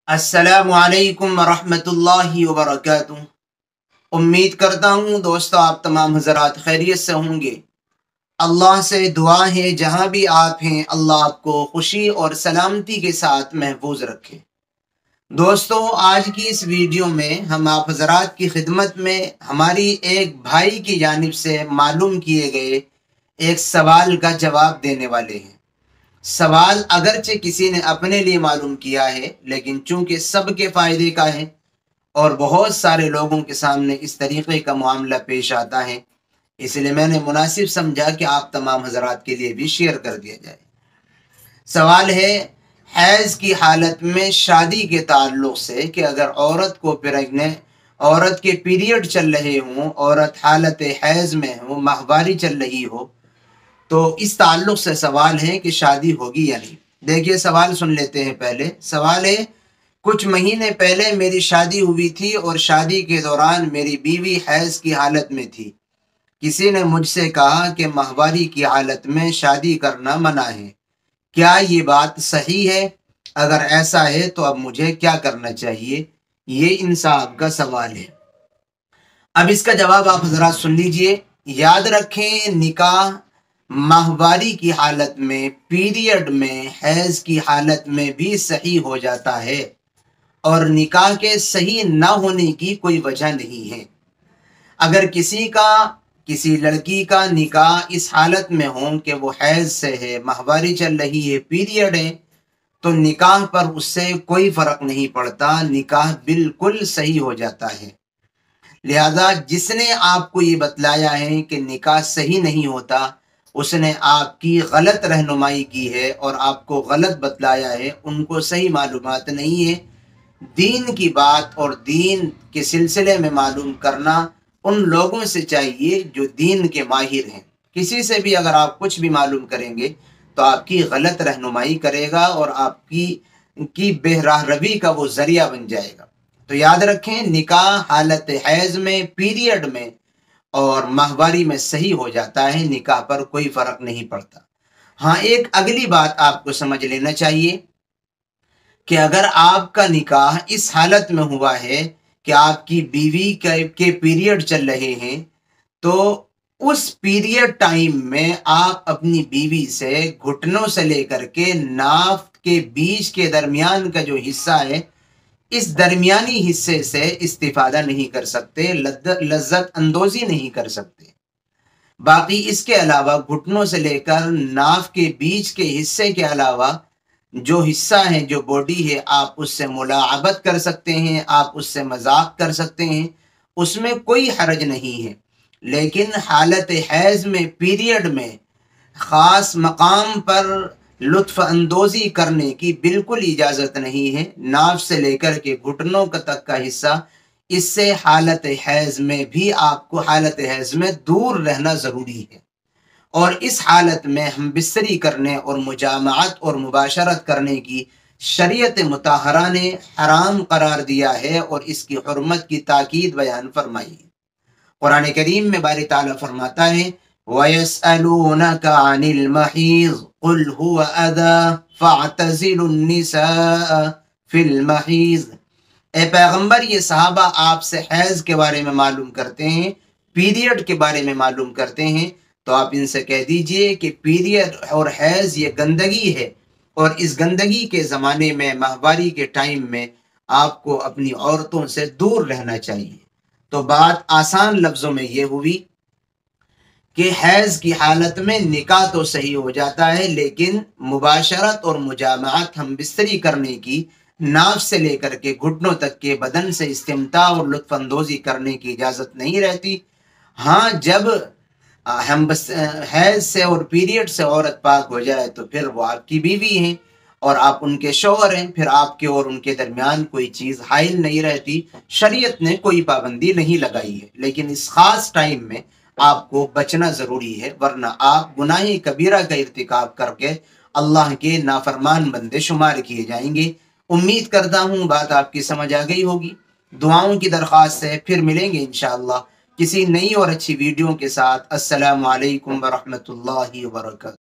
अस्सलामु अलैकुम वरहमतुल्लाहि वबरकातुहू। उम्मीद करता हूँ दोस्तों आप तमाम हज़रात खैरियत से होंगे। अल्लाह से दुआ है जहाँ भी आप हैं अल्लाह आपको खुशी और सलामती के साथ महफूज रखे। दोस्तों आज की इस वीडियो में हम आप हज़रात की खिदमत में हमारी एक भाई की जानिब से मालूम किए गए एक सवाल का जवाब देने वाले हैं। सवाल अगरचे किसी ने अपने लिए मालूम किया है, लेकिन चूंकि सबके फ़ायदे का है और बहुत सारे लोगों के सामने इस तरीक़े का मामला पेश आता है, इसलिए मैंने मुनासिब समझा कि आप तमाम हज़रात के लिए भी शेयर कर दिया जाए। सवाल है हैज़ की हालत में शादी के ताल्लुक़ से कि अगर औरत को औरत के पीरियड चल रहे हों, औरत हालत हैज़ में हो, माहवारी चल रही हो, तो इस ताल्लुक़ से सवाल है कि शादी होगी या नहीं। देखिए सवाल सुन लेते हैं। पहले सवाल है, कुछ महीने पहले मेरी शादी हुई थी और शादी के दौरान मेरी बीवी हैज़ की हालत में थी। किसी ने मुझसे कहा कि माहवारी की हालत में शादी करना मना है। क्या ये बात सही है? अगर ऐसा है तो अब मुझे क्या करना चाहिए? ये इंसाफ का सवाल है। अब इसका जवाब आप हज़रात सुन लीजिए। याद रखें, निकाह माहवारी की हालत में, पीरियड में, हैज़ की हालत में भी सही हो जाता है और निकाह के सही ना होने की कोई वजह नहीं है। अगर किसी लड़की का निकाह इस हालत में हो कि वो हैज़ से है, माहवारी चल रही है, पीरियड है, तो निकाह पर उससे कोई फ़र्क नहीं पड़ता, निकाह बिल्कुल सही हो जाता है। लिहाजा जिसने आपको ये बतलाया है कि निकाह सही नहीं होता, उसने आपकी गलत रहनुमाई की है और आपको गलत बतलाया है, उनको सही मालूमात नहीं है। दीन की बात और दीन के सिलसिले में मालूम करना उन लोगों से चाहिए जो दीन के माहिर हैं। किसी से भी अगर आप कुछ भी मालूम करेंगे तो आपकी गलत रहनुमाई करेगा और आपकी बेराह रवी का वो जरिया बन जाएगा। तो याद रखें, निकाह हालत हैज़ में, पीरियड में और माहवारी में सही हो जाता है, निकाह पर कोई फर्क नहीं पड़ता। हाँ, एक अगली बात आपको समझ लेना चाहिए कि अगर आपका निकाह इस हालत में हुआ है कि आपकी बीवी के पीरियड चल रहे हैं, तो उस पीरियड टाइम में आप अपनी बीवी से घुटनों से लेकर के नाफ के बीच के दरमियान का जो हिस्सा है, इस दरमियानी हिस्से से इस्तिफादा नहीं कर सकते, लज्जत अंदोजी नहीं कर सकते। बाकी इसके अलावा घुटनों से लेकर नाफ के बीच के हिस्से के अलावा जो हिस्सा है, जो बॉडी है, आप उससे मुलाअबत कर सकते हैं, आप उससे मजाक कर सकते हैं, उसमें कोई हरज नहीं है। लेकिन हालत हैज़ में, पीरियड में ख़ास मकाम पर लुत्फ़ अंदोज़ी करने की बिल्कुल इजाज़त नहीं है। नाफ से लेकर के घुटनों तक का हिस्सा, इससे हालत हैज़ में भी आपको हालत हैज़ में दूर रहना ज़रूरी है। और इस हालत में हम बिस्तरी करने और मुजामअत और मुबाशरत करने की शरीयत मुताहरा ने हराम करार दिया है और इसकी हुर्मत की ताकीद बयान फरमाई है। कुरान करीम में बारी ताला फरमाता है, वयसअलूनका अनिल महीज़ कुल हुवा अज़ा फ़अतज़िलुन निसा फिल महीज़। ए पैगंबर, ये सहाबा आपसे हैज़ के बारे में मालूम करते हैं, पीरियड के बारे में मालूम करते हैं, तो आप इनसे कह दीजिए कि पीरियड और हैज़ ये गंदगी है और इस गंदगी के ज़माने में, माहवारी के टाइम में आपको अपनी औरतों से दूर रहना चाहिए। तो बात आसान लफ्ज़ों में ये हुई कि हैज़ की हालत में निकाह तो सही हो जाता है, लेकिन मुबाशरत और मुजामअत, हम बिस्तरी करने की, नाफ से लेकर के घुटनों तक के बदन से इस्तिमता और लुत्फ़ अंदोज़ी करने की इजाज़त नहीं रहती। हाँ, जब हम बस हैज़ से और पीरियड से औरत पाक हो जाए तो फिर वो आपकी बीवी हैं और आप उनके शौहर हैं, फिर आपके और उनके दरमियान कोई चीज़ हाइल नहीं रहती। शरीयत ने कोई पाबंदी नहीं लगाई है, लेकिन इस ख़ास टाइम में आपको बचना ज़रूरी है, वरना आप गुनाह कबीरा का इर्तिकाब करके अल्लाह के नाफरमान बंदे शुमार किए जाएंगे। उम्मीद करता हूँ बात आपकी समझ आ गई होगी। दुआओं की दरख्वास्त है, फिर मिलेंगे इंशाअल्लाह किसी नई और अच्छी वीडियो के साथ। अस्सलामु अलैकुम वरहमतुल्लाहि वबरकातुहू।